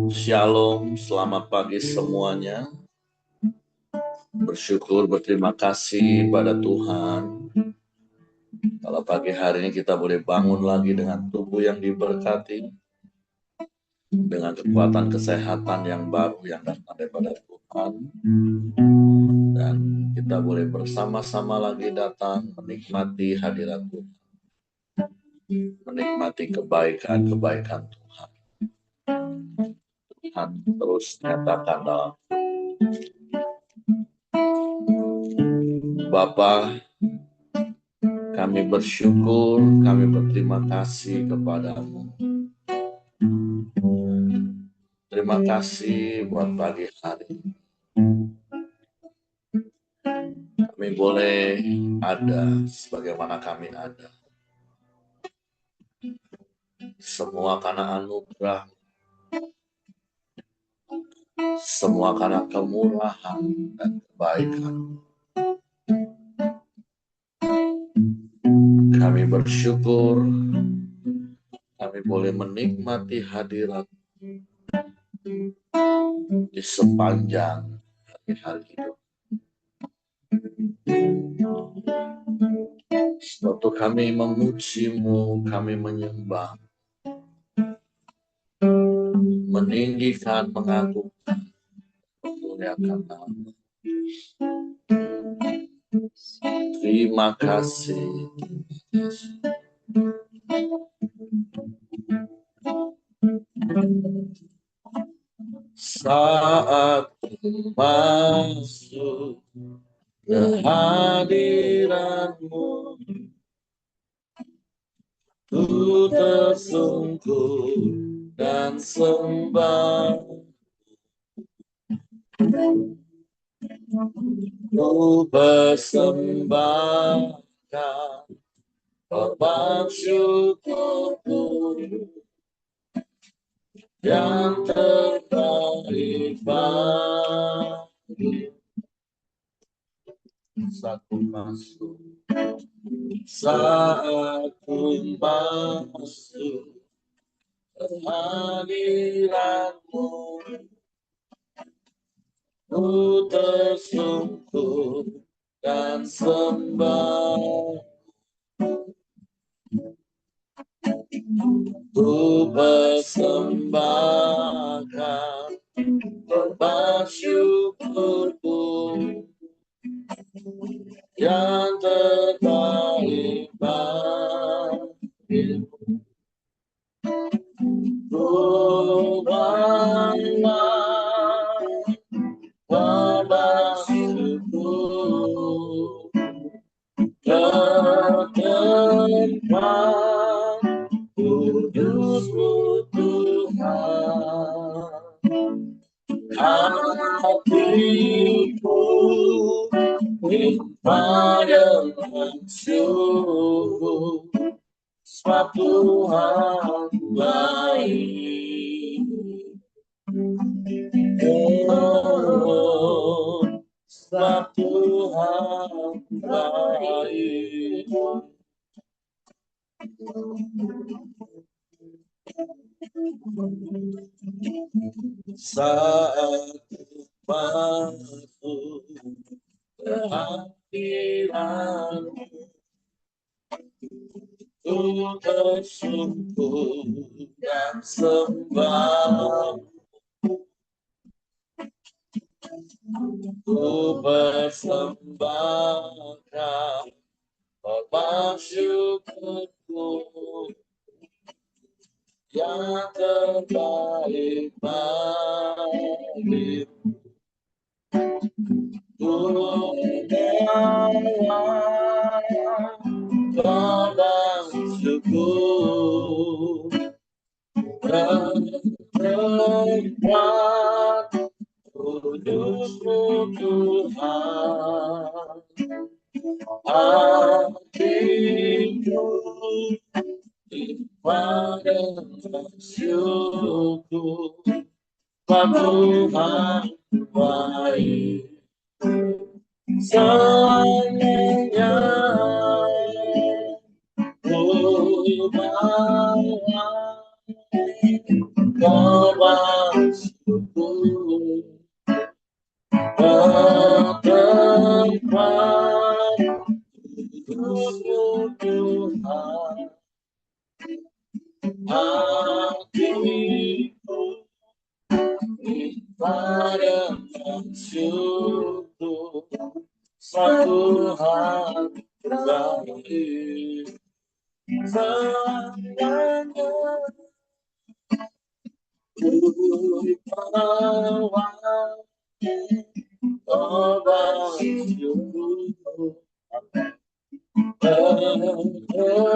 Shalom, selamat pagi semuanya. Bersyukur, berterima kasih pada Tuhan. Kalau pagi hari ini kita boleh bangun lagi dengan tubuh yang diberkati, dengan kekuatan kesehatan yang baru yang datang daripada Tuhan. Dan kita boleh bersama-sama lagi datang menikmati hadirat Tuhan. Menikmati kebaikan-kebaikan Tuhan. Tuhan terus nyatakan dalam Bapa, kami bersyukur, kami berterima kasih kepadamu. Terima kasih buat pagi hari. Kami boleh ada sebagaimana kami ada. Semua karena anugerah, semua karena kemurahan dan kebaikan. Kami bersyukur, kami boleh menikmati hadirat di sepanjang hari-hari hidup. Waktu kami memujimu, kami menyembah, meninggikan, mengagungkan, memuliakan nama. Terima kasih. Saat masuk ke hadiratmu, ku tersungkur dan sembah. Ku persembahkan korban syukurku yang terbaik bagi saat masuk ke hadiratmu, ku tersungkur dan sembah. Ku persembahkan korban syukurku yang terbaik bagimu. Ku bawa korban syukur ke tempat kudus-Mu Tuhan. Hatiku limpah dengan syukur, sebab Tuhan baik. Oh, sebab Tuhan baik. Saat masuk ke hadiratmu, ku tersungkur dan sembah. Ku persembahkan korban syukurku yang terbaik bagimu. Ku bawa korban syukur ke tempat kudus-Mu Tuhan. Hatiku limpah dengan syukur, sebab Tuhan baik. Selamanya ku bawa kau bersyukur tempat Tuhan, hatiku pada bersyukur satu hati bagi selamanya.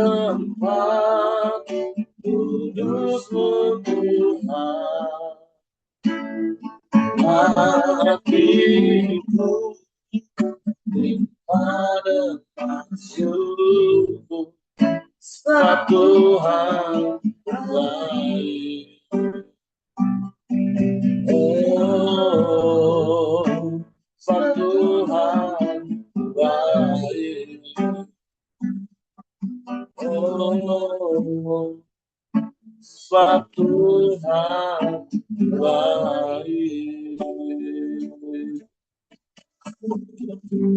Tempat kudusmu Tuhan, hatiku pada bersyukur satu hati lain. Oh, satu hati lain. Oh, satu hati lain. Satu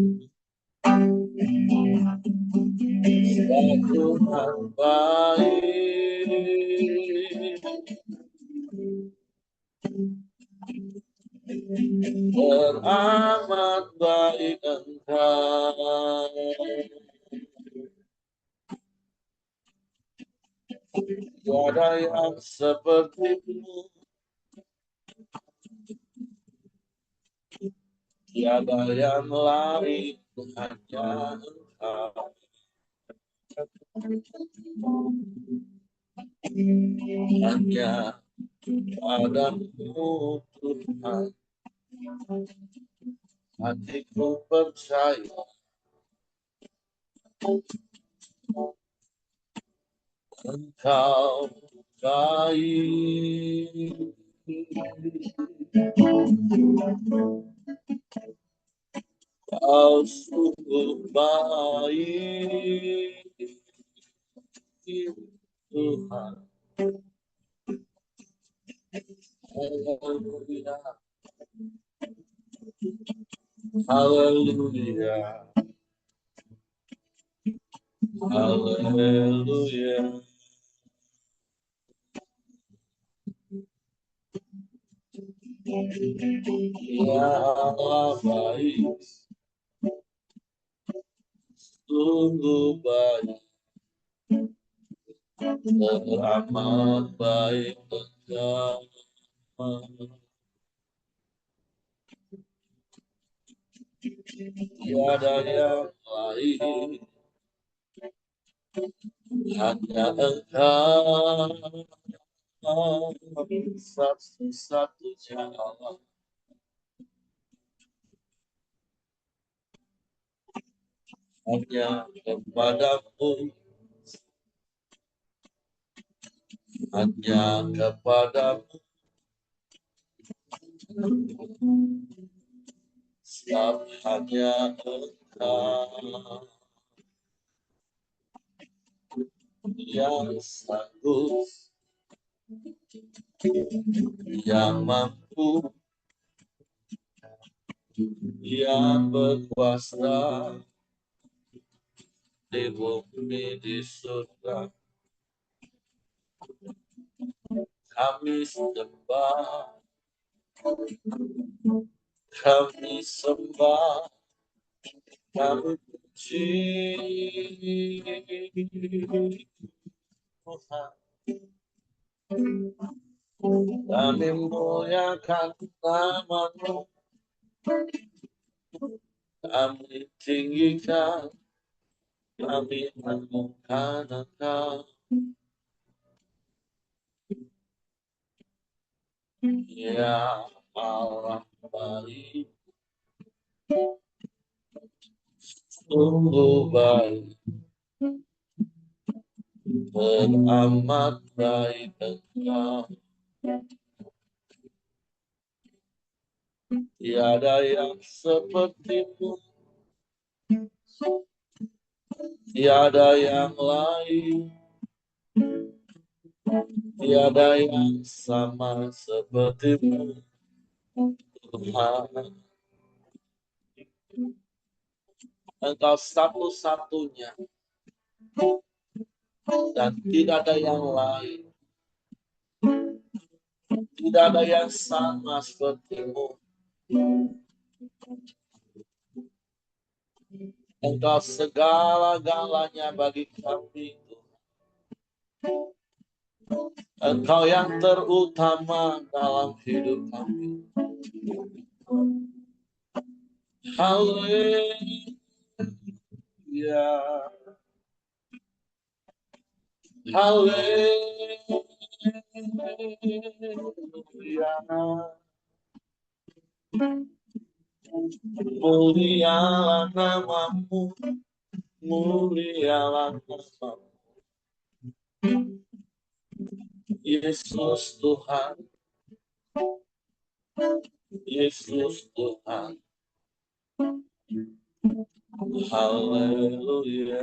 hati baik, teramat baik Engkau. Tiada yang sepertimu, tiada yang lain, hanya Engkau. Hanya padamu Tuhan, hatiku percaya. Engkau baik, Kau sungguh baik, Tuhan. Haleluya, haleluya, haleluya. Ya Allah baik, sungguh baik, teramat baik Engkau. Tiada yang lain, hanya Engkau, satu-satunya Allah. Hanya kepadamu, hanya kepadamu, sebab hanya Engkau yang sanggup, yang mampu, yang berkuasa di bumi di surga. Kami sembah, kami sembah, kami puji Tuhan. Kami muliakan nama-Mu, kami tinggikan, kami agungkan Engkau. Ya Allah baik, sungguh baik, teramat baik Engkau. Tiada yang sepertimu, tiada yang lain, Tiada yang sama seperti-Mu, Tuhan. Engkau satu-satunya dan tidak ada yang lain. Tidak ada yang sama seperti-Mu. Engkau segala-galanya bagi kami. Engkau yang terutama dalam hidup kami. Haleluya. Haleluya. Mulialah nama-Mu, mulialah nama-Mu. Yesus Tuhan, Yesus Tuhan. Haleluya.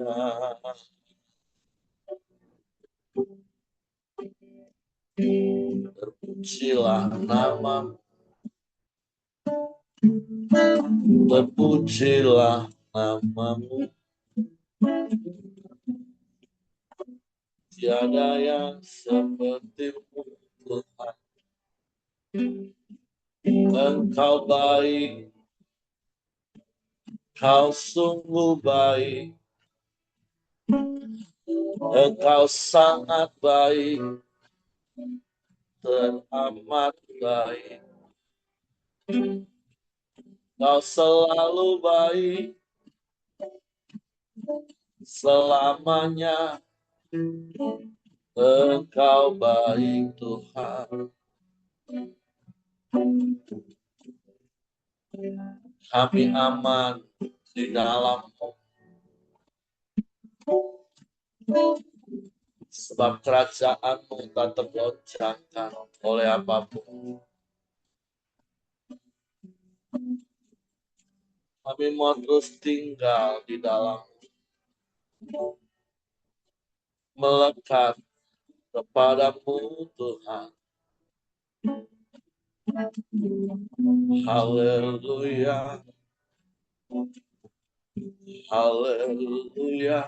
Terpujilah nama-Mu, terpujilah nama-Mu. Tiada yang seperti-Mu, Tuhan. Engkau baik, Kau sungguh baik. Engkau sangat baik, teramat baik. Kau selalu baik, selamanya. Engkau baik, Tuhan. Kami aman di dalam-Mu, sebab kerajaan-Mu tak tergoncangkan oleh apapun. Kami mau terus tinggal di dalam, melekat kepada-Mu, Tuhan. Haleluya. Haleluya.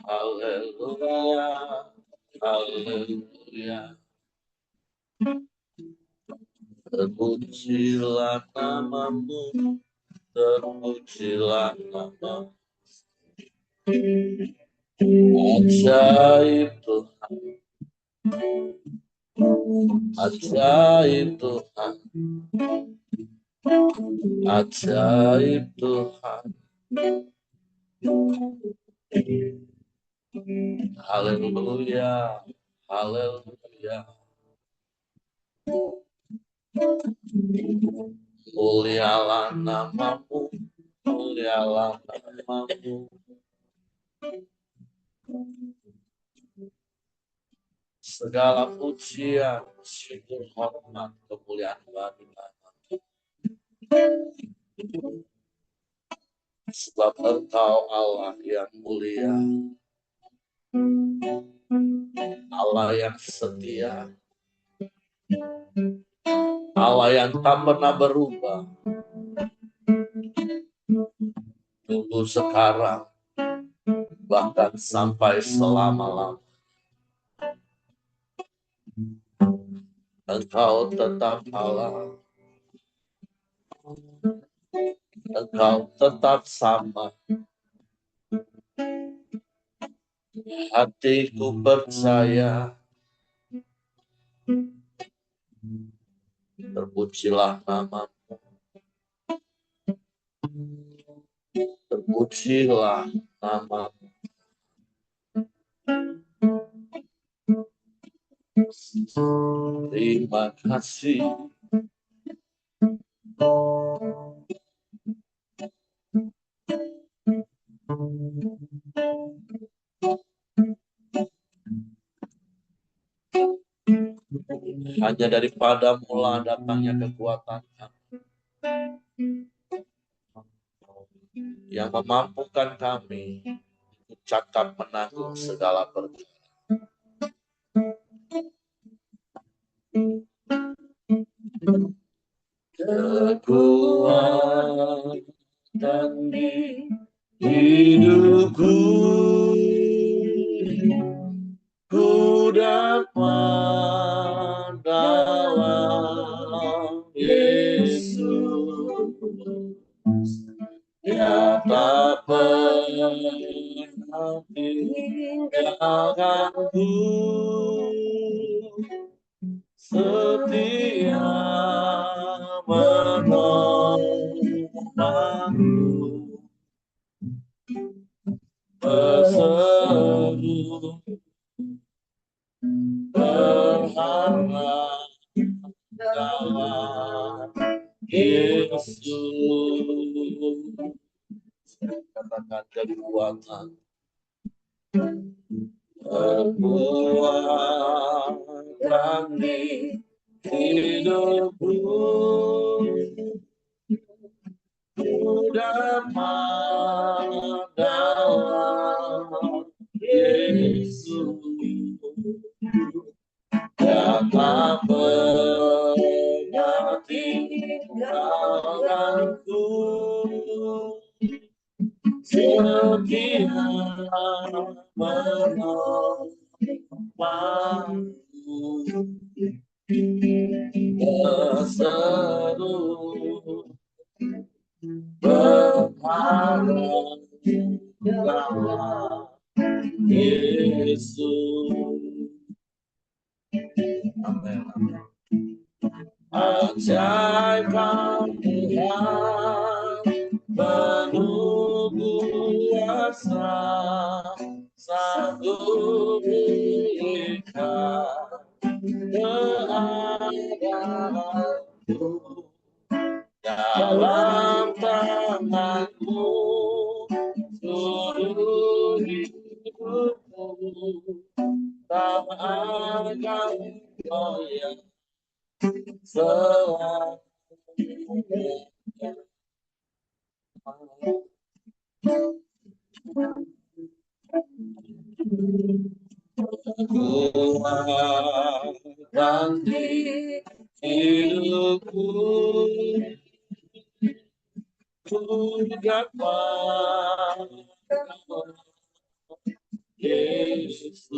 Haleluya. Haleluya. Terpujilah nama-Mu, terpujilah nama-Mu. Ajaib Tuhan, ajaib Tuhan, ajaib Tuhan. Haleluya, haleluya. Mulialah nama-Mu, mulialah nama-Mu. Segala pujian, syukur, hormat, kemuliaan bagi nama-Mu. Sebab Engkau Allah yang mulia, Allah yang setia, Allah yang tak pernah berubah, dulu sekarang, bahkan sampai selama-lamanya. Engkau tetap Allah, Engkau tetap sama. Hatiku percaya, terpujilah nama-Mu, terpujilah nama-Mu. Terima kasih. Hanya daripada mula datangnya kekuatan kami, yang memampukan kami cakap menanggung segala perkara. kekuatan di hidupku, ku dapat dalam Yesus. Dia tak pernah tinggalkanku, setia menolongku, berseru berharap dalam Yesus. Katakan kekuatan di hidupku, ku dapat dalam Yesus. Tak pernah tinggalkanku, setia menolongku, berseru berharap dalam Yesus. Amin. Ajaib kau Tuhan, penuh kuasa, sanggup berikan keadaanku, dalam tanganmu seluruh hidupku, tak akan goyah selamanya. Kuatkan di hidupku, ku dapat Yesus.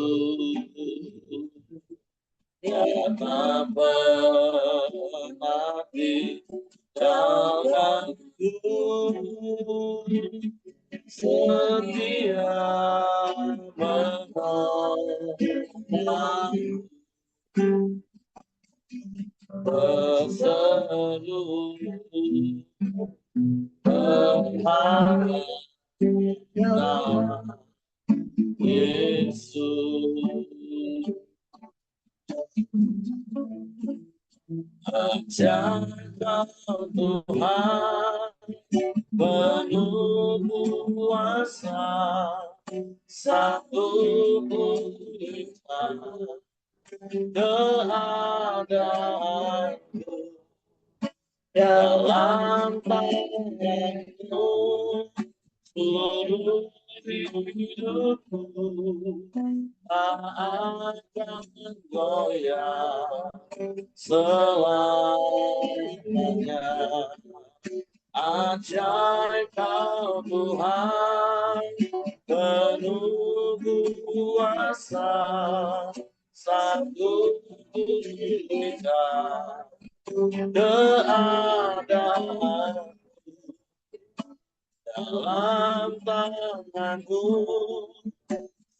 Dia tak pernah tinggalkanku, setia menolongku, berseru berharap dalam Yesus. Ajaib kau Tuhan, penuh kuasa, sanggup pulihkan keadaanku, dalam tanganmu seluruh hidupku, tak akan goyah selamanya. Ajaib kau Tuhan, penuh kuasa, sanggup pulihkan keadaan, dalam tanganmu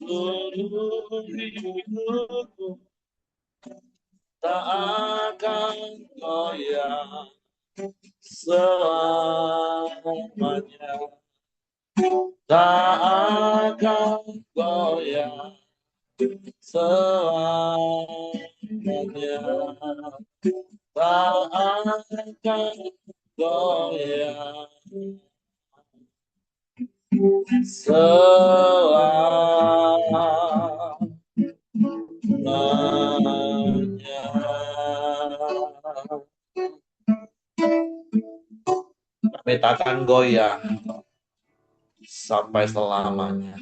seluruh hidupku, tak akan goyah selamanya, tak akan goyah selamanya, tak akan goyah selamanya. Kami takkan goyah sampai selamanya,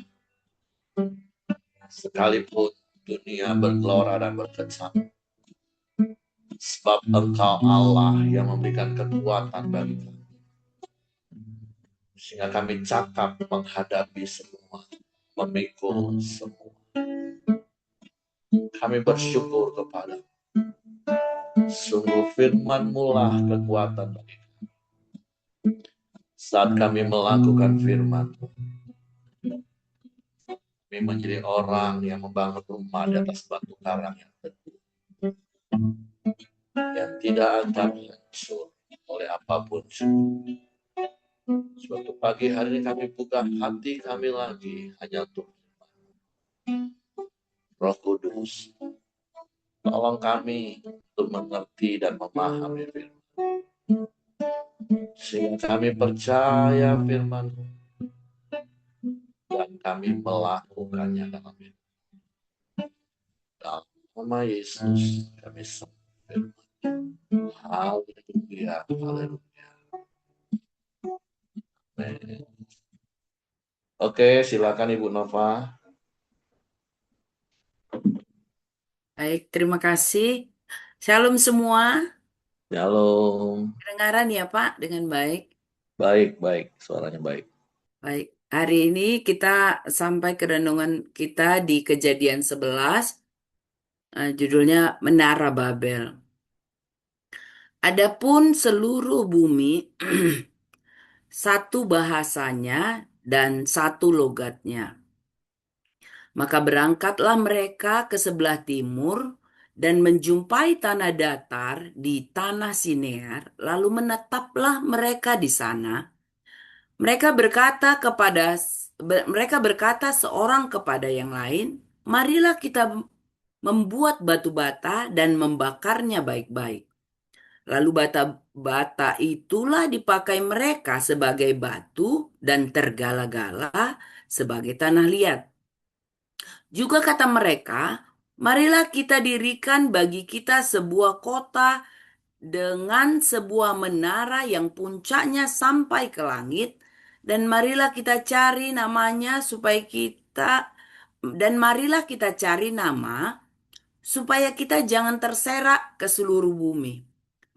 sekalipun dunia bergelora dan berkecam. Sebab Engkau Allah yang memberikan kekuatan bagi kami. Sehingga kami cakap menghadapi semua, memikul semua. Kami bersyukur kepada sungguh firman-Mu lah kekuatan bagi kami. Saat kami melakukan firman, kami menjadi orang yang membangun rumah di atas batu karang yang teguh, yang tidak akan hancur oleh apapun. Suatu pagi hari ini kami buka hati kami lagi hanya untuk Roh Kudus. Tolong kami untuk mengerti dan memahami firman, sehingga kami percaya firman dan kami melakukannya dalam hidup. Dalam nama Yesus kami sembah firman. Haleluya, haleluya. Amen. Oke, silakan Ibu Nova. Baik, terima kasih. Shalom semua. Shalom. Kedengaran ya Pak dengan baik. Baik, baik. Suaranya baik. Baik, hari ini kita sampai ke renungan kita di Kejadian 11, judulnya Menara Babel. Adapun seluruh bumi, satu bahasanya dan satu logatnya. Maka berangkatlah mereka ke sebelah timur dan menjumpai tanah datar di tanah Sinear, lalu menetaplah mereka di sana. Mereka berkata mereka berkata seorang kepada yang lain, marilah kita membuat batu bata dan membakarnya baik-baik. Lalu bata-bata itulah dipakai mereka sebagai batu dan tergala-gala sebagai tanah liat. Juga kata mereka, marilah kita dirikan bagi kita sebuah kota dengan sebuah menara yang puncaknya sampai ke langit, dan marilah kita cari namanya supaya kita dan marilah kita cari nama supaya kita jangan terserak ke seluruh bumi.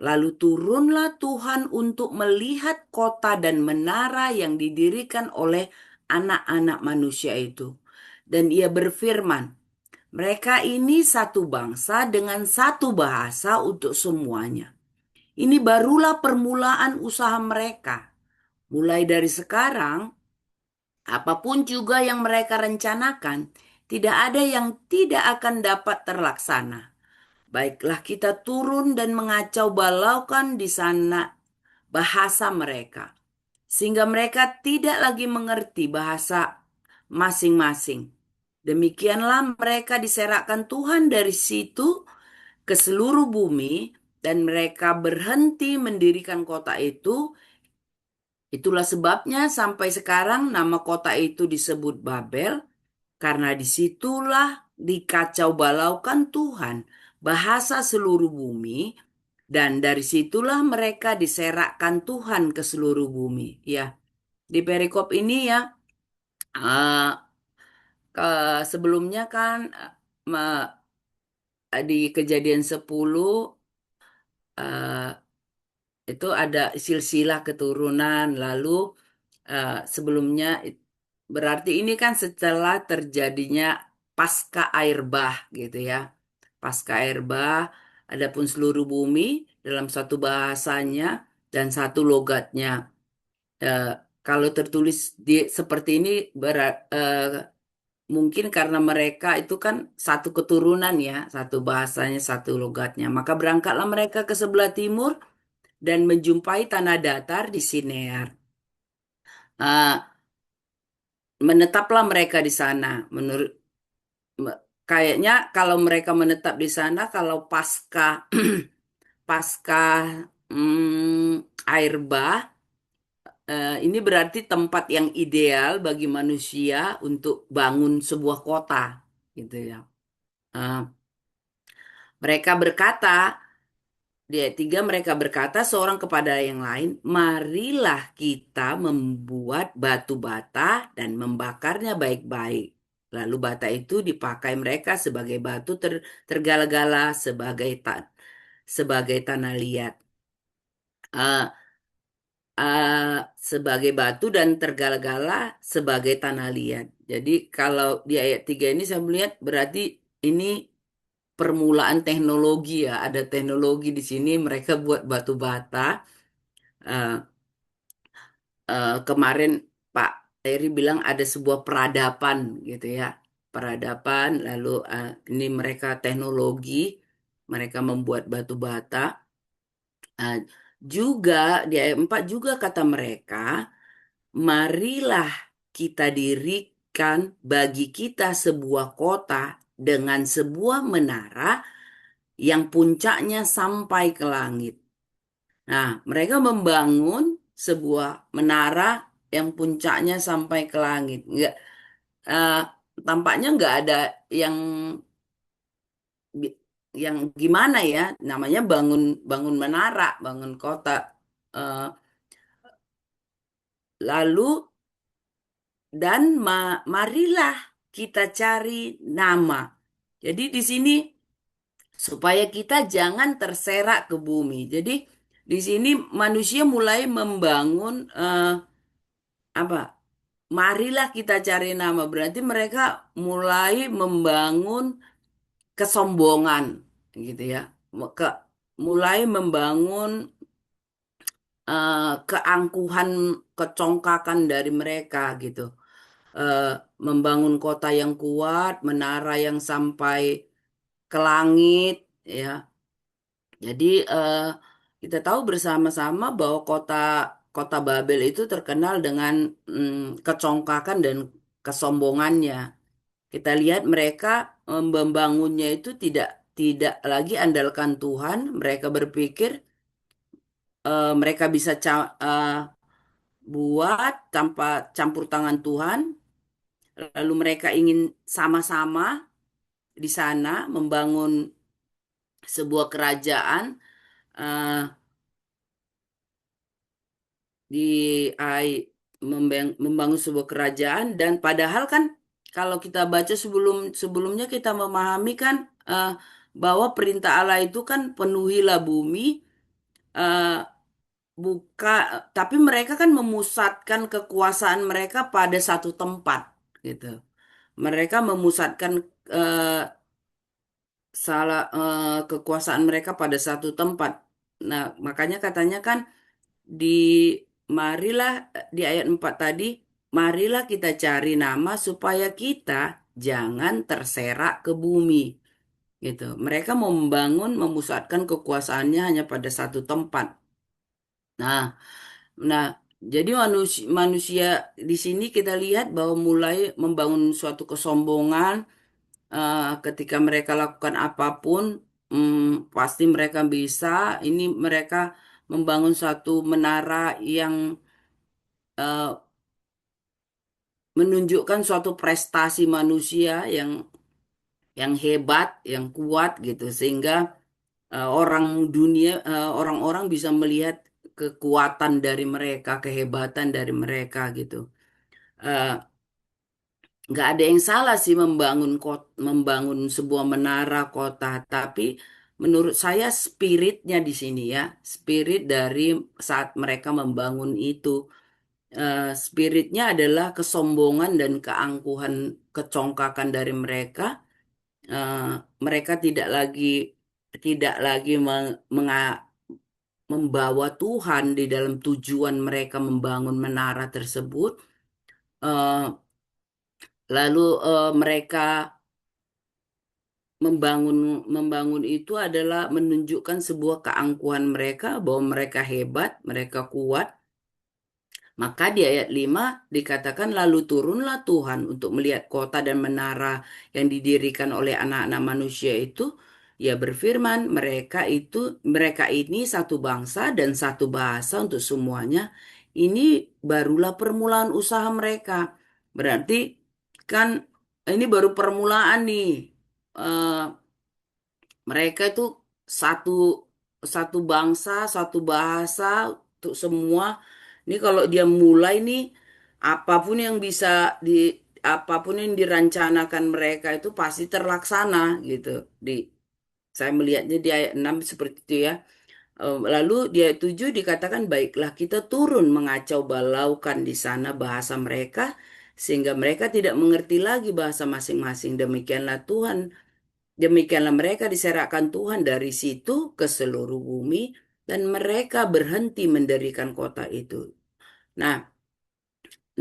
Lalu turunlah Tuhan untuk melihat kota dan menara yang didirikan oleh anak-anak manusia itu. Dan ia berfirman, mereka ini satu bangsa dengan satu bahasa untuk semuanya. Ini barulah permulaan usaha mereka. Mulai dari sekarang, apapun juga yang mereka rencanakan, tidak ada yang tidak akan dapat terlaksana. Baiklah kita turun dan mengacau balaukan di sana bahasa mereka, sehingga mereka tidak lagi mengerti bahasa masing-masing. Demikianlah mereka diserahkan Tuhan dari situ ke seluruh bumi, dan mereka berhenti mendirikan kota itu. Itulah sebabnya sampai sekarang nama kota itu disebut Babel, karena disitulah dikacau balaukan Tuhan bahasa seluruh bumi, dan dari situlah mereka diserakkan Tuhan ke seluruh bumi. Ya, di perikop ini ya, eh, sebelumnya kan di Kejadian 10 itu ada silsilah keturunan. Lalu sebelumnya berarti ini kan setelah terjadinya pasca air bah gitu ya. Pasca air bah, adapun seluruh bumi dalam satu bahasanya dan satu logatnya. Eh, Kalau tertulis seperti ini mungkin karena mereka itu kan satu keturunan ya, satu bahasanya, satu logatnya. Maka berangkatlah mereka ke sebelah timur dan menjumpai tanah datar di Sinear. Ah, Menetaplah mereka di sana. Kayaknya kalau mereka menetap di sana, kalau pasca pasca air bah, ini berarti tempat yang ideal bagi manusia untuk bangun sebuah kota, gitu ya. Eh, Mereka berkata, di ayat 3 mereka berkata seorang kepada yang lain, marilah kita membuat batu bata dan membakarnya baik-baik. Lalu bata itu dipakai mereka sebagai batu tergala-gala sebagai tanah liat. Eh, eh, Sebagai batu dan tergala-gala sebagai tanah liat. Jadi kalau di ayat 3 ini saya melihat berarti ini permulaan teknologi ya. Ada teknologi di sini mereka buat batu bata. Eh, Kemarin Pak Eri bilang ada sebuah peradaban gitu ya. Peradaban lalu ini mereka teknologi, mereka membuat batu bata. Eh, Juga di ayat 4 juga kata mereka, marilah kita dirikan bagi kita sebuah kota dengan sebuah menara yang puncaknya sampai ke langit. Nah, mereka membangun sebuah menara yang puncaknya sampai ke langit. Eh, Tampaknya nggak ada yang bi- yang gimana ya, namanya bangun bangun menara, bangun kota. Eh, Lalu marilah kita cari nama. Jadi di sini supaya kita jangan terserak ke bumi. Jadi di sini manusia mulai membangun apa? Marilah kita cari nama. Berarti mereka mulai membangun kesombongan gitu ya. Ke, Mulai membangun keangkuhan, kecongkakan dari mereka gitu. eh, Membangun kota yang kuat, menara yang sampai ke langit, ya. Jadi kita tahu bersama-sama bahwa kota kota Babel itu terkenal dengan kecongkakan dan kesombongannya. Kita lihat mereka membangunnya itu tidak tidak lagi andalkan Tuhan. Mereka berpikir mereka bisa buat tanpa campur tangan Tuhan. Lalu mereka ingin sama-sama di sana membangun sebuah kerajaan eh, di membangun sebuah kerajaan dan padahal kan kalau kita baca sebelumnya kita memahami kan bahwa perintah Allah itu kan penuhilah bumi eh, buka tapi mereka kan memusatkan kekuasaan mereka pada satu tempat gitu. Mereka memusatkan eh, kekuasaan mereka pada satu tempat. Nah, makanya katanya kan di marilah di ayat 4 tadi, marilah kita cari nama supaya kita jangan terserak ke bumi. Gitu. Mereka membangun, memusatkan kekuasaannya hanya pada satu tempat. Nah, nah, jadi manusia di sini kita lihat bahwa mulai membangun suatu kesombongan ketika mereka lakukan apapun, pasti mereka bisa. Ini mereka membangun suatu menara yang eh, menunjukkan suatu prestasi manusia yang hebat, yang kuat gitu, sehingga orang-orang bisa melihat kekuatan dari mereka, kehebatan dari mereka gitu. Eh, nggak ada yang salah sih membangun sebuah menara kota, tapi menurut saya spiritnya di sini ya, spirit dari saat mereka membangun itu, spiritnya adalah kesombongan dan keangkuhan, kecongkakan dari mereka. Eh, Mereka tidak lagi membawa Tuhan di dalam tujuan mereka membangun menara tersebut. Eh, Lalu mereka membangun membangun itu adalah menunjukkan sebuah keangkuhan mereka bahwa mereka hebat, mereka kuat. Maka di ayat 5 dikatakan lalu turunlah Tuhan untuk melihat kota dan menara yang didirikan oleh anak-anak manusia itu. Ia berfirman, mereka ini satu bangsa dan satu bahasa untuk semuanya. Ini barulah permulaan usaha mereka. Berarti kan ini baru permulaan nih. Eh, Mereka itu satu satu bangsa, satu bahasa untuk semua. Ini kalau dia mulai nih, apapun yang bisa di apapun yang dirancanakan mereka itu pasti terlaksana gitu. Di Saya melihatnya di ayat 6 seperti itu ya. Lalu di ayat 7 dikatakan, baiklah kita turun mengacau balaukan di sana bahasa mereka, sehingga mereka tidak mengerti lagi bahasa masing-masing. Demikianlah mereka diserahkan Tuhan dari situ ke seluruh bumi, dan mereka berhenti mendirikan kota itu. Nah,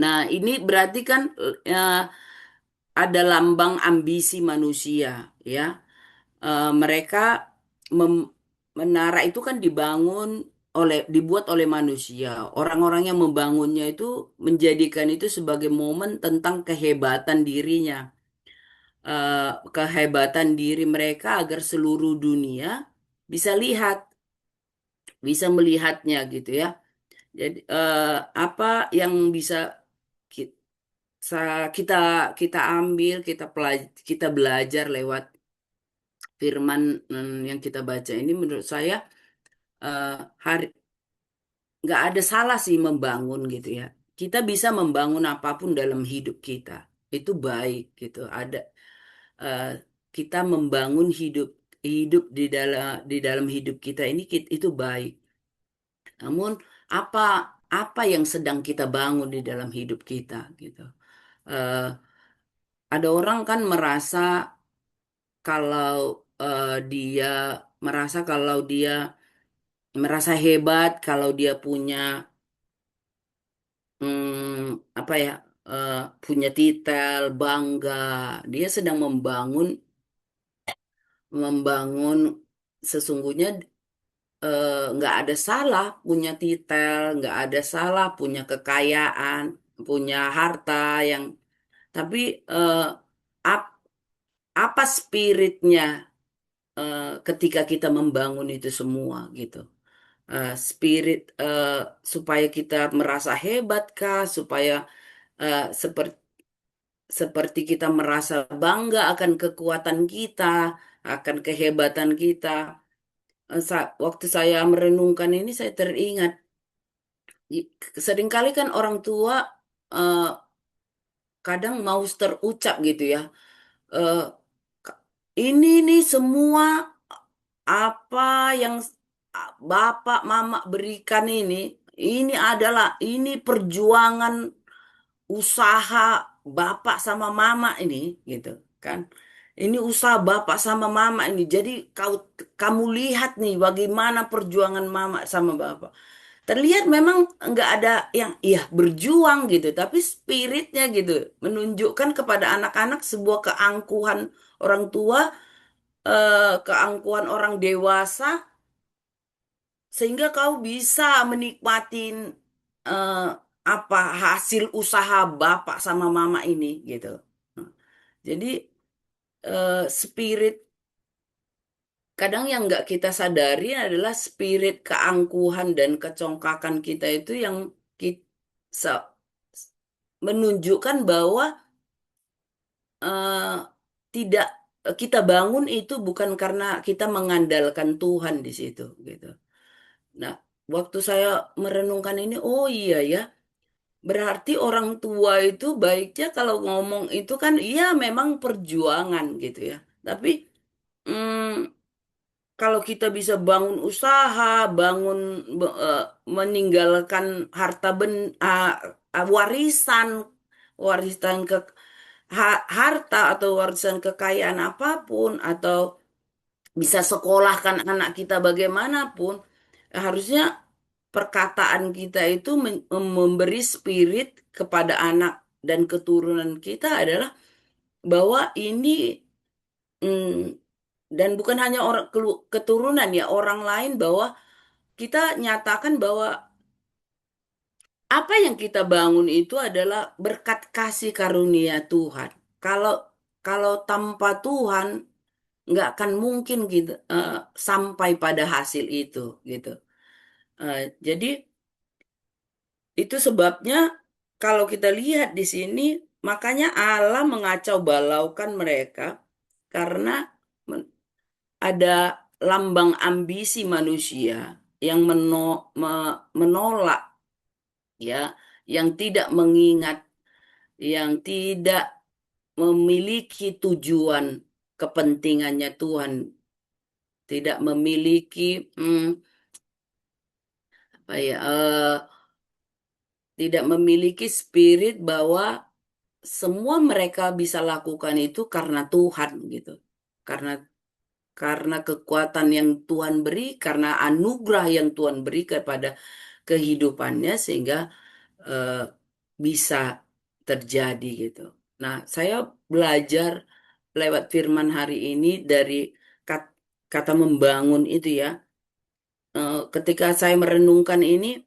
nah ini berarti kan ada lambang ambisi manusia, ya. Mereka mem- menara itu kan dibuat oleh manusia. Orang-orang yang membangunnya itu menjadikan itu sebagai momen tentang kehebatan dirinya, kehebatan diri mereka agar seluruh dunia bisa lihat, bisa melihatnya gitu ya. Jadi apa yang bisa ki- kita kita ambil, kita belajar lewat firman yang kita baca ini, menurut saya eh, hari nggak ada salah sih membangun gitu ya. Kita bisa membangun apapun dalam hidup kita. Itu baik gitu. Eh, kita membangun hidup hidup di dalam hidup kita ini, itu baik. Namun apa apa yang sedang kita bangun di dalam hidup kita gitu. Eh, ada orang kan kalau dia dia merasa hebat, kalau dia apa ya, eh, punya titel, bangga, dia sedang membangun sesungguhnya, nggak ada salah punya titel, nggak ada salah punya kekayaan, punya harta yang, tapi eh, ap- apa spiritnya ketika kita membangun itu semua gitu. Spirit supaya kita merasa hebat kah, supaya seperti seperti kita merasa bangga akan kekuatan kita, akan kehebatan kita. Waktu saya merenungkan ini, saya teringat, seringkali kan orang tua eh, kadang mau terucap gitu ya. Eh, "Ka- ini nih semua apa yang Bapak Mama berikan ini perjuangan usaha bapak sama mama ini gitu kan. Ini usaha bapak sama mama ini. Jadi kamu lihat nih bagaimana perjuangan mama sama bapak. Terlihat memang nggak ada yang iya berjuang gitu, tapi spiritnya gitu menunjukkan kepada anak-anak sebuah keangkuhan orang tua, keangkuhan orang dewasa, sehingga kau bisa menikmatin eh, apa hasil usaha bapak sama mama ini gitu. Nah, jadi spirit kadang yang nggak kita sadari adalah spirit keangkuhan dan kecongkakan kita itu yang kita menunjukkan bahwa eh, tidak kita bangun itu bukan karena kita mengandalkan Tuhan di situ gitu. Nah, waktu saya merenungkan ini, oh iya ya, berarti orang tua itu baiknya kalau ngomong itu kan iya memang perjuangan gitu ya. Tapi mm, kalau kita bisa bangun usaha, meninggalkan warisan, warisan ke harta atau warisan kekayaan apapun, atau bisa sekolahkan anak kita bagaimanapun, harusnya perkataan kita itu memberi spirit kepada anak dan keturunan kita adalah bahwa ini, mm, dan bukan hanya keturunan ya, orang lain, bahwa kita nyatakan bahwa apa yang kita bangun itu adalah berkat kasih karunia Tuhan. Kalau kalau tanpa Tuhan nggak akan mungkin gitu sampai pada hasil itu gitu. Jadi itu sebabnya kalau kita lihat di sini, makanya Allah mengacau balaukan mereka karena men- ada lambang ambisi manusia yang menolak, ya, yang tidak mengingat, yang tidak memiliki tujuan kepentingannya Tuhan tidak memiliki apa ya, tidak memiliki spirit bahwa semua mereka bisa lakukan itu karena Tuhan gitu. Karena karena kekuatan yang Tuhan beri, karena anugerah yang Tuhan beri kepada kehidupannya sehingga eh, bisa terjadi gitu. Nah, saya belajar lewat firman hari ini dari kat- kata membangun itu ya. Ketika saya merenungkan ini,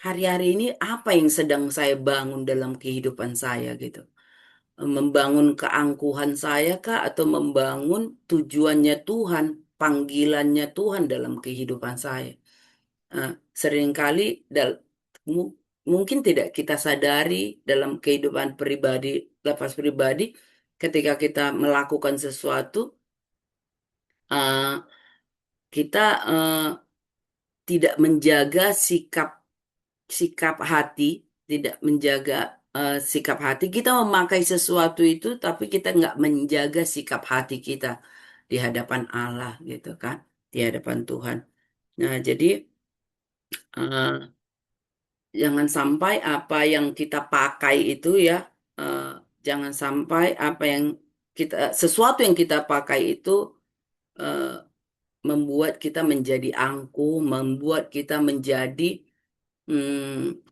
hari-hari ini apa yang sedang saya bangun dalam kehidupan saya gitu. Membangun keangkuhan saya kah atau membangun tujuannya Tuhan, panggilannya Tuhan dalam kehidupan saya. Eh, Seringkali mu- mungkin tidak kita sadari dalam kehidupan pribadi, lepas pribadi, ketika kita melakukan sesuatu, eh, kita tidak menjaga sikap sikap hati, tidak menjaga sikap hati. Kita memakai sesuatu itu, tapi kita nggak menjaga sikap hati kita di hadapan Allah, gitu kan, di hadapan Tuhan. Nah, jadi eh, jangan sampai apa yang kita pakai itu ya, eh, jangan sampai apa yang sesuatu yang kita pakai itu eh, membuat kita menjadi angkuh, membuat kita menjadi hmm,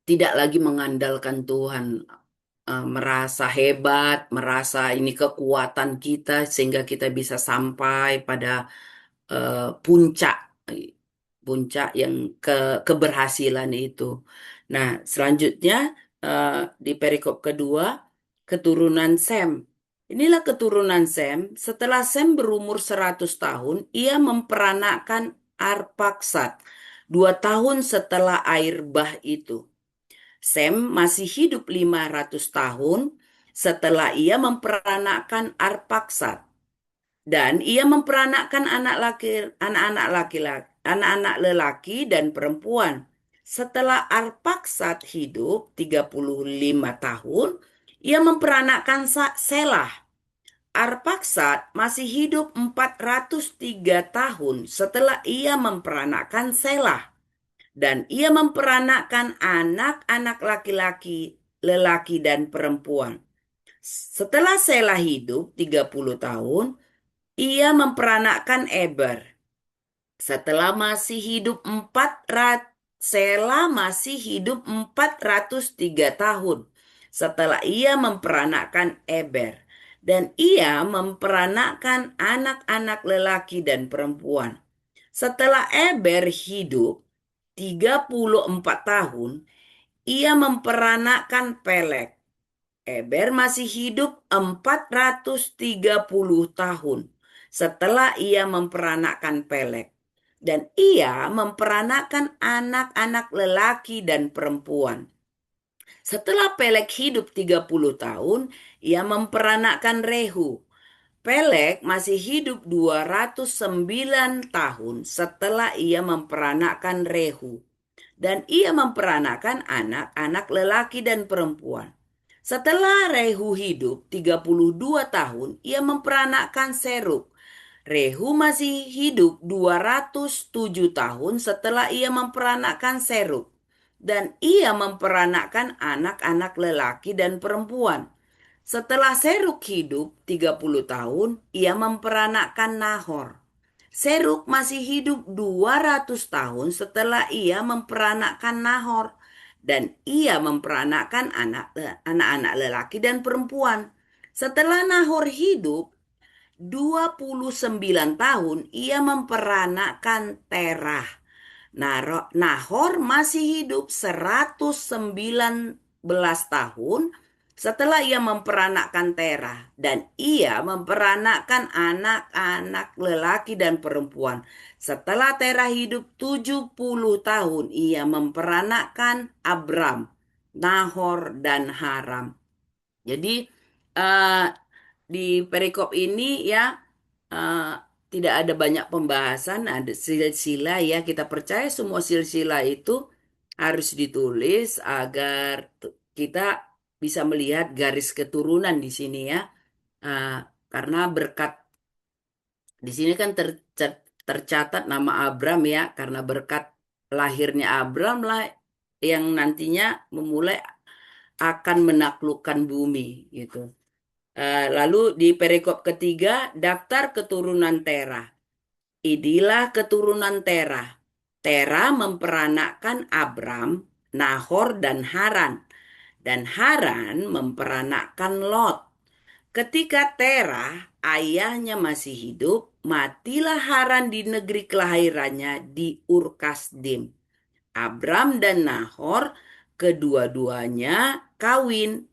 tidak lagi mengandalkan Tuhan, merasa hebat, merasa ini kekuatan kita sehingga kita bisa sampai pada puncak puncak yang keberhasilan itu. Nah, selanjutnya eh, di perikop kedua, keturunan Sem. Inilah keturunan Sem. Setelah Sem berumur 100 tahun, ia memperanakkan Arpaksad 2 tahun setelah air bah itu. Sem masih hidup 500 tahun setelah ia memperanakkan Arpaksad. Dan ia memperanakkan anak-anak lelaki dan perempuan. Setelah Arpaksad hidup 35 tahun, ia memperanakkan Selah. Arpaksad masih hidup 403 tahun setelah ia memperanakkan Selah. Dan ia memperanakkan anak-anak lelaki dan perempuan. Setelah Selah hidup 30 tahun, ia memperanakkan Eber. Setelah masih hidup 400, Sela masih hidup 403 tahun. Setelah ia memperanakkan Eber. Dan ia memperanakkan anak-anak lelaki dan perempuan. Setelah Eber hidup 34 tahun, ia memperanakkan Peleg. Eber masih hidup 430 tahun setelah ia memperanakkan Peleg. Dan ia memperanakkan anak-anak lelaki dan perempuan. Setelah Peleg hidup 30 tahun, ia memperanakkan Rehu. Peleg masih hidup 209 tahun setelah ia memperanakkan Rehu. Dan ia memperanakkan anak-anak lelaki dan perempuan. Setelah Rehu hidup 32 tahun, ia memperanakkan Serug. Rehu masih hidup 207 tahun setelah ia memperanakkan Serug. Dan ia memperanakkan anak-anak lelaki dan perempuan. Setelah Serug hidup 30 tahun, ia memperanakkan Nahor. Serug masih hidup 200 tahun setelah ia memperanakkan Nahor. Dan ia memperanakkan anak-anak lelaki dan perempuan. Setelah Nahor hidup 29 tahun, ia memperanakkan Terah. Nahor masih hidup 119 tahun setelah ia memperanakkan Terah. Dan ia memperanakkan anak-anak lelaki dan perempuan. Setelah Terah hidup 70 tahun, ia memperanakkan Abram, Nahor, dan Haram. Jadi eh, di perikop ini ya eh, tidak ada banyak pembahasan, ada silsilah ya. Kita percaya semua silsilah itu harus ditulis agar kita bisa melihat garis keturunan di sini ya. Eh, karena berkat Di sini kan tercatat nama Abram ya, karena berkat lahirnya Abram lah yang nantinya memulai akan menaklukkan bumi gitu. Lalu di perikop ketiga, daftar keturunan Terah. Inilah keturunan Terah. Terah memperanakkan Abram, Nahor, dan Haran. Dan Haran memperanakkan Lot. Ketika Terah, ayahnya masih hidup, matilah Haran di negeri kelahirannya di Ur-Kasdim. Abram dan Nahor kedua-duanya kawin.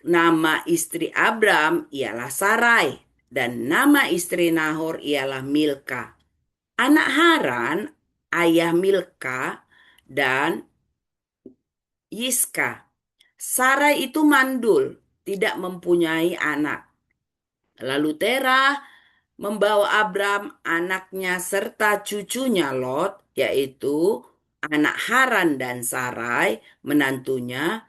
Nama istri Abram ialah Sarai dan nama istri Nahor ialah Milka. Anak Haran, ayah Milka dan Yiska. Sarai itu mandul, tidak mempunyai anak. Lalu Terah membawa Abram anaknya serta cucunya Lot, yaitu anak Haran dan Sarai, menantunya,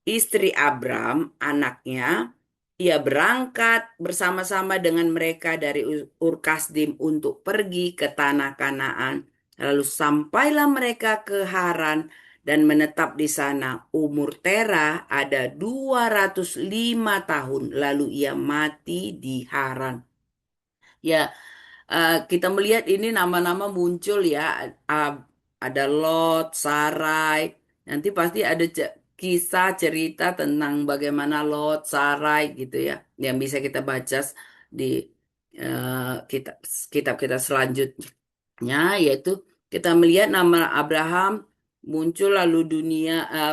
istri Abram, anaknya. Ia berangkat bersama-sama dengan mereka dari Ur-Kasdim untuk pergi ke tanah Kanaan. Lalu sampailah mereka ke Haran dan menetap di sana. Umur Terah ada 205 tahun. Lalu ia mati di Haran. Ya, kita melihat ini nama-nama muncul ya. Ah, ada Lot, Sarai. Nanti pasti ada kisah cerita tentang bagaimana Lot, Sarai gitu ya, yang bisa kita baca di kitab kitab kita selanjutnya, yaitu kita melihat nama Abraham muncul, lalu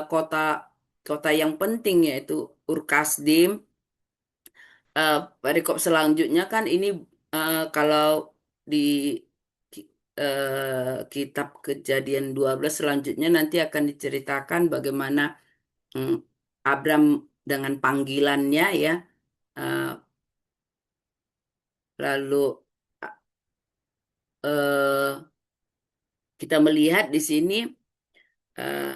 kota kota yang penting yaitu Ur-Kasdim. Perikop selanjutnya kan ini, kalau di kitab Kejadian 12 selanjutnya nanti akan diceritakan bagaimana mm, Abram dengan panggilannya ya. eh, Lalu eh, kita melihat di sini, eh,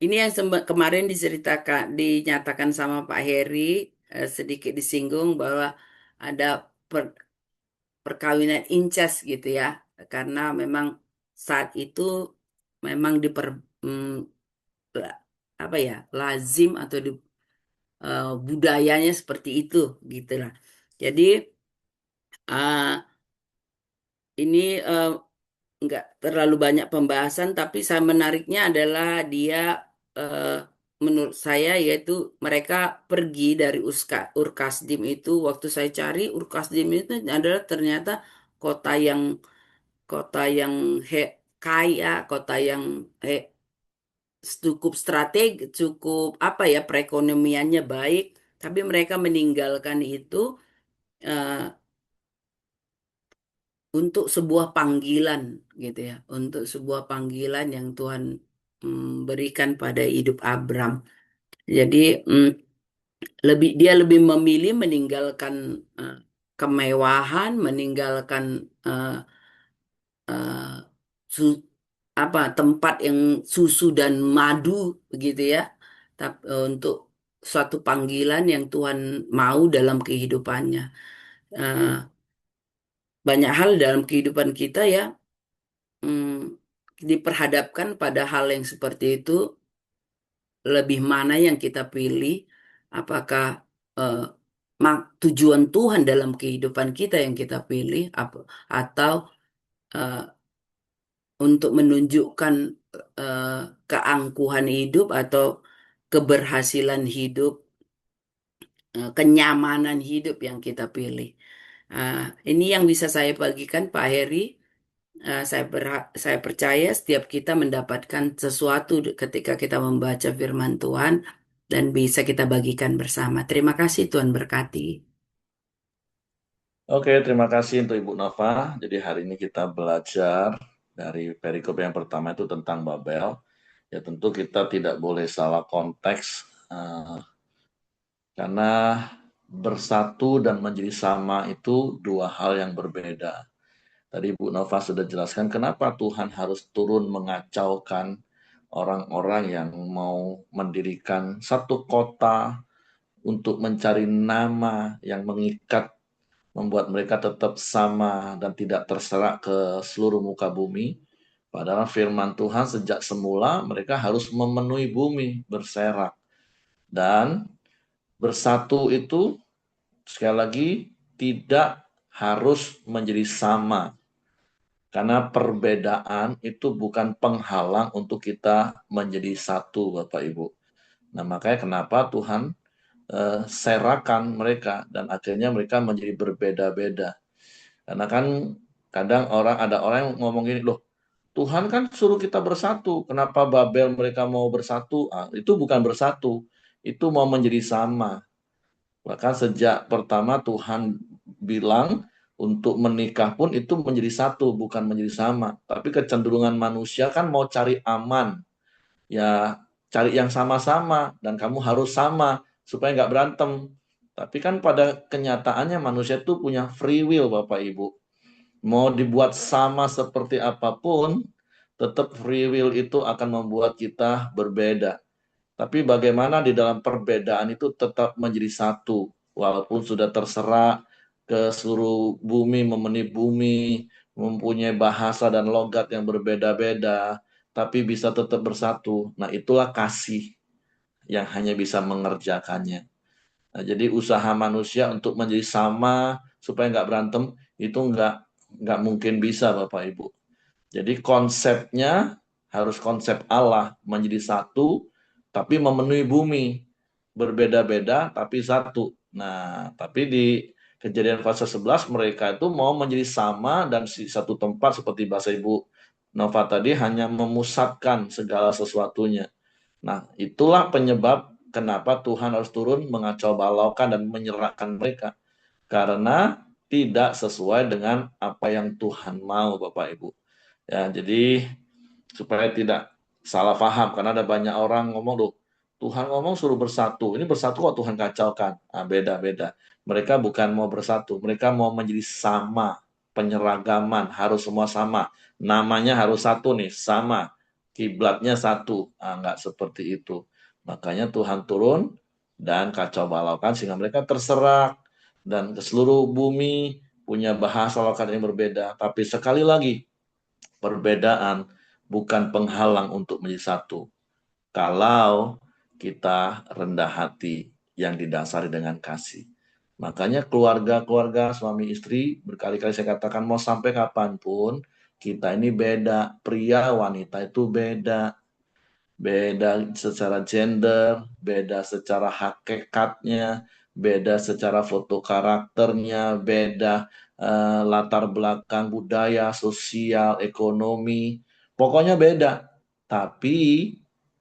ini yang kemarin dinyatakan sama Pak Heri, sedikit disinggung bahwa ada perkawinan incest gitu ya, karena memang saat itu memang mm, la- apa ya, lazim atau budayanya seperti itu gitu lah. Jadi ini nggak terlalu banyak pembahasan, tapi saya menariknya adalah dia, eh, menurut saya, yaitu mereka pergi dari Ur-Kasdim itu. Waktu saya cari, Ur-Kasdim itu adalah ternyata kota yang kota yang kaya, kota yang cukup strategi, cukup apa ya, perekonomiannya baik, tapi mereka meninggalkan itu eh, untuk sebuah panggilan gitu ya, untuk sebuah panggilan yang Tuhan berikan pada hidup Abram. Jadi mm, dia lebih memilih meninggalkan eh, kemewahan, meninggalkan eh, eh, su- tempat yang susu dan madu begitu ya, tapi untuk suatu panggilan yang Tuhan mau dalam kehidupannya. Eh, Banyak hal dalam kehidupan kita ya, diperhadapkan pada hal yang seperti itu, lebih mana yang kita pilih, apakah eh, tujuan Tuhan dalam kehidupan kita yang kita pilih, atau eh, untuk menunjukkan eh, keangkuhan hidup atau keberhasilan hidup, kenyamanan hidup yang kita pilih. Ini yang bisa saya bagikan, Pak Heri. Saya percaya setiap kita mendapatkan sesuatu ketika kita membaca firman Tuhan dan bisa kita bagikan bersama. Terima kasih, Tuhan berkati. Oke, terima kasih untuk Ibu Nova. Jadi hari ini kita belajar dari perikop yang pertama itu tentang Babel. Ya tentu kita tidak boleh salah konteks, karena bersatu dan menjadi sama itu dua hal yang berbeda. Tadi Bu Nova sudah jelaskan kenapa Tuhan harus turun mengacaukan orang-orang yang mau mendirikan satu kota untuk mencari nama yang mengikat membuat mereka tetap sama dan tidak terserak ke seluruh muka bumi. Padahal firman Tuhan sejak semula mereka harus memenuhi bumi, berserak. Dan bersatu itu sekali lagi tidak harus menjadi sama. Karena perbedaan itu bukan penghalang untuk kita menjadi satu, Bapak Ibu. Nah, makanya kenapa Tuhan serakan mereka dan akhirnya mereka menjadi berbeda-beda. Karena kan kadang ada orang yang ngomong gini, loh, Tuhan kan suruh kita bersatu. Kenapa Babel mereka mau bersatu? Itu bukan bersatu, itu mau menjadi sama. Bahkan sejak pertama Tuhan bilang untuk menikah pun itu menjadi satu, bukan menjadi sama. Tapi kecenderungan manusia kan mau cari aman, ya cari yang sama-sama dan kamu harus sama supaya nggak berantem. Tapi kan pada kenyataannya manusia itu punya free will, Bapak Ibu. Mau dibuat sama seperti apapun, tetap free will itu akan membuat kita berbeda. Tapi bagaimana di dalam perbedaan itu tetap menjadi satu, walaupun sudah terserak ke seluruh bumi, memenuhi bumi, mempunyai bahasa dan logat yang berbeda-beda, tapi bisa tetap bersatu. Nah, itulah kasih yang hanya bisa mengerjakannya. Nah, jadi usaha manusia untuk menjadi sama supaya nggak berantem itu nggak mungkin bisa, Bapak Ibu. Jadi konsepnya harus konsep Allah menjadi satu, tapi memenuhi bumi. Berbeda-beda, tapi satu. Nah, tapi di Kejadian pasal 11 mereka itu mau menjadi sama dan di satu tempat seperti bahasa Ibu Nova tadi hanya memusatkan segala sesuatunya. Nah, itulah penyebab kenapa Tuhan harus turun mengacau balaukan dan menyerahkan mereka. Karena tidak sesuai dengan apa yang Tuhan mau, Bapak Ibu. Ya, jadi supaya tidak salah paham karena ada banyak orang ngomong loh, Tuhan ngomong suruh bersatu. Ini bersatu kok Tuhan kacaukan. Beda-beda. Mereka bukan mau bersatu, mereka mau menjadi sama, penyeragaman, harus semua sama. Namanya harus satu nih, sama. Kiblatnya satu. Enggak seperti itu. Makanya Tuhan turun dan kacau balaukan sehingga mereka terserak dan ke seluruh bumi punya bahasa lokat yang berbeda. Tapi sekali lagi, perbedaan bukan penghalang untuk menjadi satu. Kalau kita rendah hati yang didasari dengan kasih. Makanya keluarga-keluarga suami istri berkali-kali saya katakan mau sampai kapanpun kita ini beda. Pria wanita itu beda. Beda secara gender, beda secara hakikatnya, beda secara foto karakternya, beda latar belakang budaya, sosial, ekonomi. Pokoknya beda. Tapi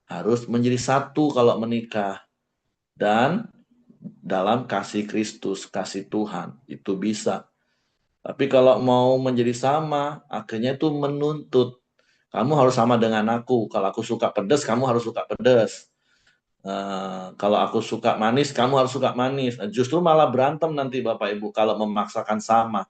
harus menjadi satu kalau menikah. Dan dalam kasih Kristus, kasih Tuhan, itu bisa. Tapi kalau mau menjadi sama, akhirnya itu menuntut. Kamu harus sama dengan aku. Kalau aku suka pedas, kamu harus suka pedas. Kalau aku suka manis, kamu harus suka manis. Nah, justru malah berantem nanti Bapak Ibu kalau memaksakan sama.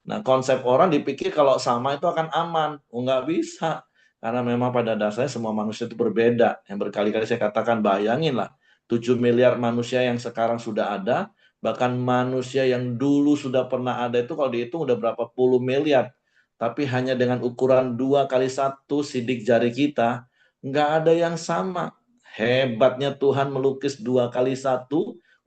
Nah, konsep orang dipikir kalau sama itu akan aman. Oh, nggak bisa. Karena memang pada dasarnya semua manusia itu berbeda. Yang berkali-kali saya katakan, bayangin lah. 7 miliar manusia yang sekarang sudah ada, bahkan manusia yang dulu sudah pernah ada itu kalau dihitung udah berapa puluh miliar. Tapi hanya dengan ukuran 2 kali 1 sidik jari kita, nggak ada yang sama. Hebatnya Tuhan melukis 2 kali 1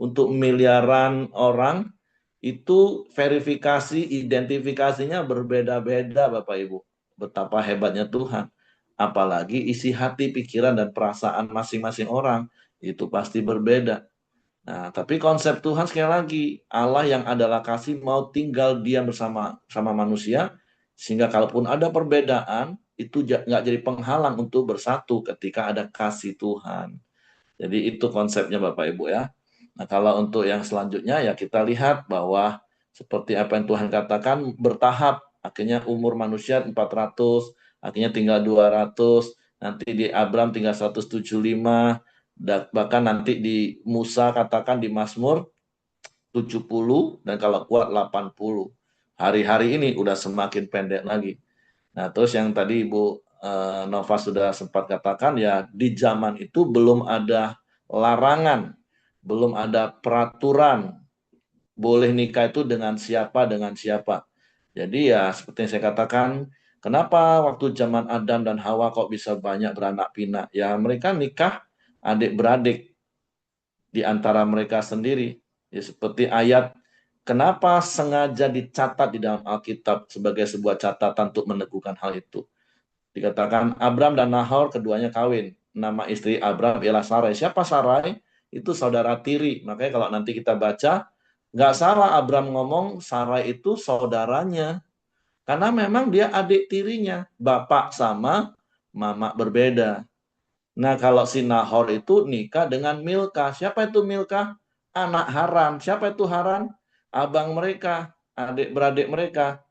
untuk miliaran orang, itu verifikasi, identifikasinya berbeda-beda Bapak Ibu. Betapa hebatnya Tuhan. Apalagi isi hati, pikiran, dan perasaan masing-masing orang, itu pasti berbeda. Nah, tapi konsep Tuhan sekali lagi, Allah yang adalah kasih mau tinggal diam bersama sama manusia, sehingga kalaupun ada perbedaan, itu nggak jadi penghalang untuk bersatu ketika ada kasih Tuhan. Jadi itu konsepnya Bapak Ibu ya. Nah, kalau untuk yang selanjutnya ya kita lihat bahwa seperti apa yang Tuhan katakan bertahap. Akhirnya umur manusia 400, akhirnya tinggal 200, nanti di Abram tinggal 175, bahkan nanti di Musa katakan di Mazmur 70 dan kalau kuat 80. Hari-hari ini udah semakin pendek lagi. Nah, terus yang tadi Ibu Nova sudah sempat katakan ya di zaman itu belum ada larangan, belum ada peraturan boleh nikah itu dengan siapa. Jadi ya seperti yang saya katakan, kenapa waktu zaman Adam dan Hawa kok bisa banyak beranak pinak? Ya mereka nikah adik-beradik di antara mereka sendiri. Ya, seperti ayat, kenapa sengaja dicatat di dalam Alkitab sebagai sebuah catatan untuk meneguhkan hal itu. Dikatakan Abram dan Nahor keduanya kawin. Nama istri Abram ialah Sarai. Siapa Sarai? Itu saudara tiri. Makanya kalau nanti kita baca, nggak salah Abram ngomong Sarai itu saudaranya. Karena memang dia adik tirinya. Bapak sama mama berbeda. Nah, kalau si Nahor itu nikah dengan Milka. Siapa itu Milka? Anak Haran. Siapa itu Haran? Abang mereka, adik-beradik mereka.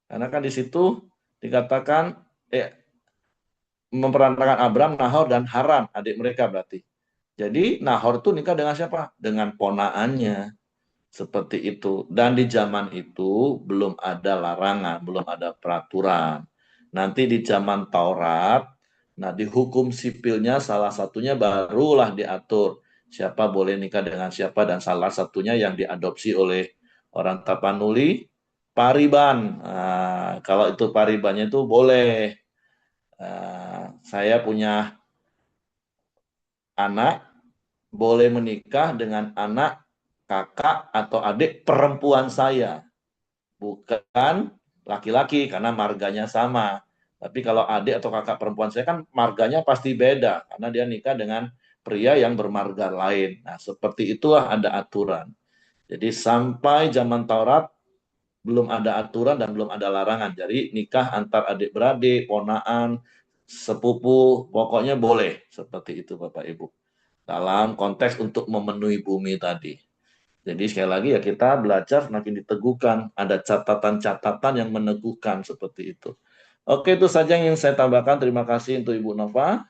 Karena kan di situ dikatakan memperantakan Abram, Nahor, dan Haran, adik mereka berarti. Jadi Nahor itu nikah dengan siapa? Dengan ponaannya. Seperti itu. Dan di zaman itu belum ada larangan, belum ada peraturan. Nanti di zaman Taurat, nah di hukum sipilnya salah satunya barulah diatur siapa boleh nikah dengan siapa, dan salah satunya yang diadopsi oleh orang Tapanuli, Pariban. Nah, kalau itu Paribannya itu boleh. Saya punya anak, boleh menikah dengan anak kakak atau adik perempuan saya. Bukan laki-laki karena marganya sama. Tapi kalau adik atau kakak perempuan saya kan marganya pasti beda karena dia nikah dengan pria yang bermarga lain. Nah, seperti itulah ada aturan. Jadi sampai zaman Taurat belum ada aturan dan belum ada larangan. Jadi nikah antar adik-beradik, ponaan, sepupu, pokoknya boleh seperti itu Bapak Ibu. Dalam konteks untuk memenuhi bumi tadi. Jadi sekali lagi ya kita belajar semakin diteguhkan. Ada catatan-catatan yang meneguhkan seperti itu. Oke, itu saja yang saya tambahkan. Terima kasih untuk Ibu Nova.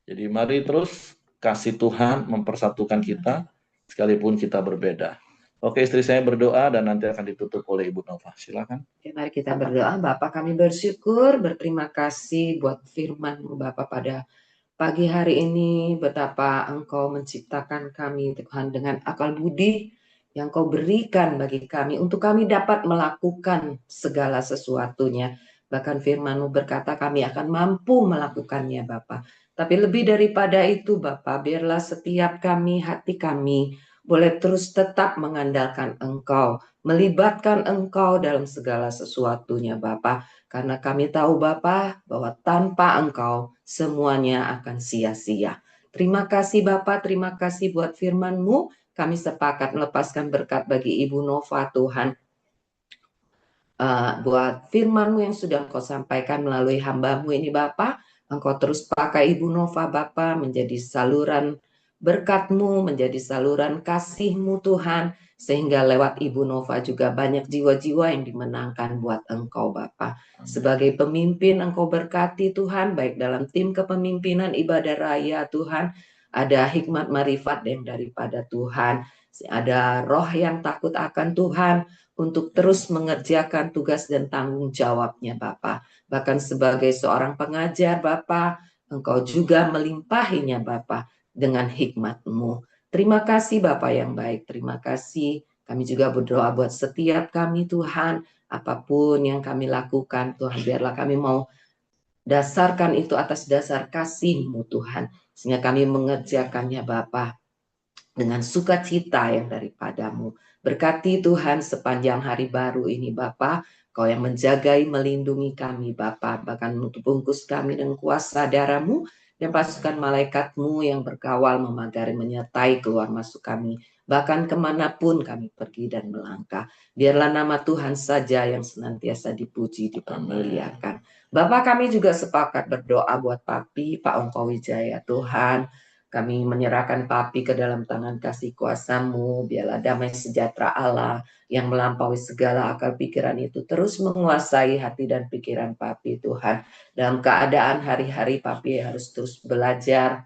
Jadi mari terus kasih Tuhan mempersatukan kita sekalipun kita berbeda. Oke, istri saya berdoa dan nanti akan ditutup oleh Ibu Nova. Silakan. Oke, mari kita berdoa. Bapak, kami bersyukur, berterima kasih buat firman-Mu Bapak pada pagi hari ini, betapa Engkau menciptakan kami Tuhan dengan akal budi yang Kau berikan bagi kami untuk kami dapat melakukan segala sesuatunya. Bahkan firman-Mu berkata kami akan mampu melakukannya Bapa. Tapi lebih daripada itu Bapa, biarlah setiap kami, hati kami boleh terus tetap mengandalkan Engkau, melibatkan Engkau dalam segala sesuatunya Bapa. Karena kami tahu Bapa bahwa tanpa Engkau semuanya akan sia-sia. Terima kasih Bapak, terima kasih buat firman-Mu. Kami sepakat melepaskan berkat bagi Ibu Nova Tuhan. Buat firman-Mu yang sudah Engkau sampaikan melalui hamba-Mu ini Bapak. Engkau terus pakai Ibu Nova Bapak menjadi saluran berkat-Mu, menjadi saluran kasih-Mu Tuhan. Sehingga lewat Ibu Nova juga banyak jiwa-jiwa yang dimenangkan buat Engkau Bapak. Sebagai pemimpin Engkau berkati Tuhan, baik dalam tim kepemimpinan ibadah raya Tuhan, ada hikmat marifat yang daripada Tuhan, ada roh yang takut akan Tuhan untuk terus mengerjakan tugas dan tanggung jawabnya Bapak. Bahkan sebagai seorang pengajar Bapak, Engkau juga melimpahinya Bapak dengan hikmat-Mu. Terima kasih Bapak yang baik, terima kasih. Kami juga berdoa buat setiap kami Tuhan, apapun yang kami lakukan Tuhan, biarlah kami mau dasarkan itu atas dasar kasih-Mu Tuhan, sehingga kami mengerjakannya Bapa dengan sukacita yang daripadamu. Berkati Tuhan sepanjang hari baru ini Bapa, Kau yang menjagai, melindungi kami Bapa, bahkan menutup bungkus kami dengan kuasa darah-Mu, dan pasukan malaikat-Mu yang berkawal, memagari, menyertai keluar masuk kami, bahkan kemanapun kami pergi dan melangkah. Biarlah nama Tuhan saja yang senantiasa dipuji, dipermuliakan. Bapak, kami juga sepakat berdoa buat Papi, Pak Ongko Wijaya Tuhan. Kami menyerahkan Papi ke dalam tangan kasih kuasa-Mu. Biarlah damai sejahtera Allah yang melampaui segala akal pikiran itu terus menguasai hati dan pikiran Papi Tuhan. Dalam keadaan hari-hari Papi harus terus belajar,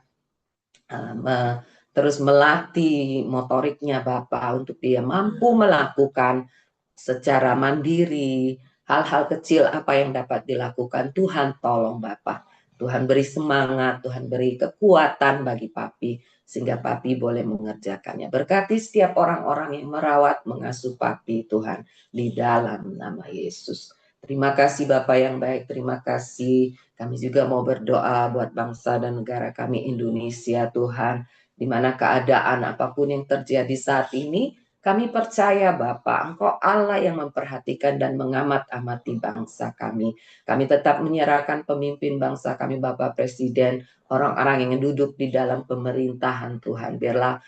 terus melatih motoriknya Bapak untuk dia mampu melakukan secara mandiri hal-hal kecil apa yang dapat dilakukan. Tuhan tolong Bapak. Tuhan beri semangat, Tuhan beri kekuatan bagi Papi sehingga Papi boleh mengerjakannya. Berkati setiap orang-orang yang merawat, mengasuh Papi Tuhan, di dalam nama Yesus. Terima kasih Bapak yang baik, terima kasih. Kami juga mau berdoa buat bangsa dan negara kami Indonesia Tuhan, di mana keadaan apapun yang terjadi saat ini, kami percaya Bapa, Engkau Allah yang memperhatikan dan mengamat-amati bangsa kami. Kami tetap menyerahkan pemimpin bangsa kami, Bapak Presiden, orang-orang yang duduk di dalam pemerintahan Tuhan. Biarlah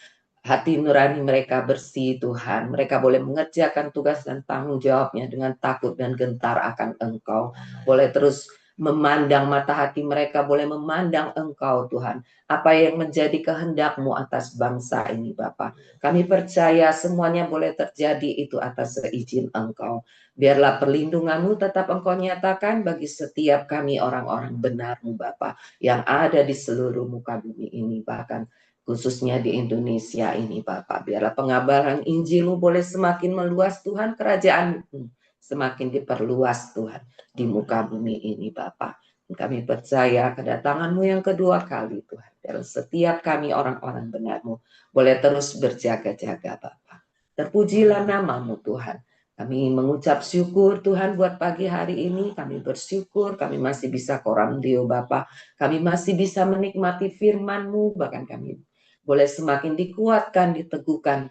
hati nurani mereka bersih Tuhan. Mereka boleh mengerjakan tugas dan tanggung jawabnya dengan takut dan gentar akan Engkau. Boleh terus memandang mata hati mereka, boleh memandang Engkau Tuhan. Apa yang menjadi kehendak-Mu atas bangsa ini Bapa. Kami percaya semuanya boleh terjadi itu atas seizin Engkau. Biarlah perlindungan-Mu tetap Engkau nyatakan bagi setiap kami orang-orang benar-Mu Bapa, yang ada di seluruh muka bumi ini, bahkan khususnya di Indonesia ini Bapak. Biarlah pengabaran Injil-Mu boleh semakin meluas Tuhan, kerajaan-Mu semakin diperluas Tuhan di muka bumi ini Bapak. Kami percaya kedatangan-Mu yang kedua kali Tuhan. Dan setiap kami orang-orang benar-Mu boleh terus berjaga-jaga Bapak. Terpujilah nama-Mu Tuhan. Kami mengucap syukur Tuhan buat pagi hari ini. Kami bersyukur kami masih bisa koram Dio Bapak. Kami masih bisa menikmati firman-Mu. Bahkan kami boleh semakin dikuatkan, diteguhkan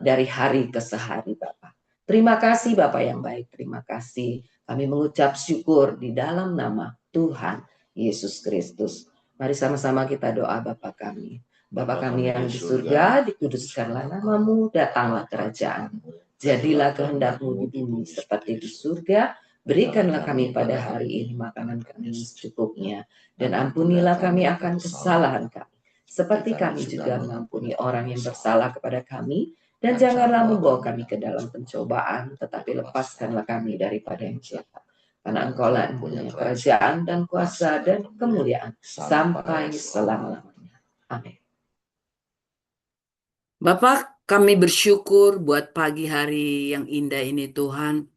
dari hari ke sehari Bapak. Terima kasih Bapak yang baik, terima kasih. Kami mengucap syukur di dalam nama Tuhan Yesus Kristus. Mari sama-sama kita doa Bapa kami. Bapa kami yang di surga, dikuduskanlah nama-Mu, datanglah kerajaan-Mu. Jadilah kehendak-Mu di bumi seperti di surga. Berikanlah kami pada hari ini makanan kami secukupnya. Dan ampunilah kami akan kesalahan kami, seperti kami juga mengampuni orang yang bersalah kepada kami. Dan janganlah membawa kami ke dalam pencobaan, tetapi lepaskanlah kami daripada yang jahat. Karena Engkau-lah yang punya kerajaan dan kuasa dan kemuliaan sampai selama-lamanya. Amin. Bapak, kami bersyukur buat pagi hari yang indah ini Tuhan.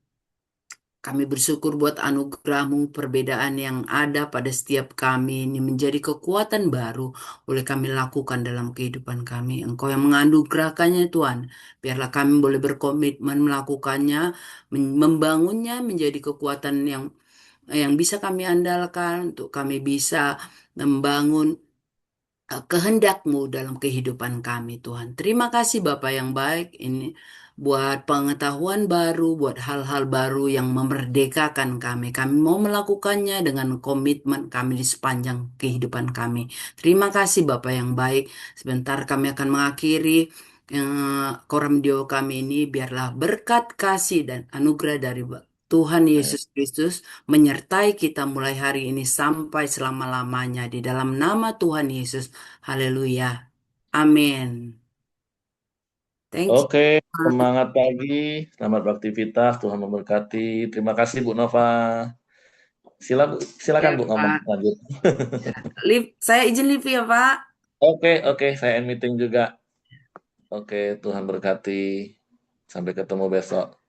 Kami bersyukur buat anugerah-Mu, perbedaan yang ada pada setiap kami ini menjadi kekuatan baru boleh kami lakukan dalam kehidupan kami. Engkau yang menganugerahkannya Tuhan. Biarlah kami boleh berkomitmen melakukannya, membangunnya menjadi kekuatan yang bisa kami andalkan untuk kami bisa membangun kehendak-Mu dalam kehidupan kami, Tuhan. Terima kasih Bapak yang baik ini buat pengetahuan baru, buat hal-hal baru yang memerdekakan kami. Kami mau melakukannya dengan komitmen kami di sepanjang kehidupan kami. Terima kasih Bapak yang baik. Sebentar kami akan mengakhiri Koramdio kami ini. Biarlah berkat kasih dan anugerah dari Tuhan Yesus Kristus menyertai kita mulai hari ini sampai selama-lamanya di dalam nama Tuhan Yesus. Haleluya. Amin. Thank you. Oke, semangat pagi, selamat beraktivitas, Tuhan memberkati. Terima kasih Bu Nova. Silakan Ya, Bu ngomong Pak. lanjut. Saya izin live ya, Pak. Oke, saya end meeting juga. Oke, Tuhan berkati. Sampai ketemu besok.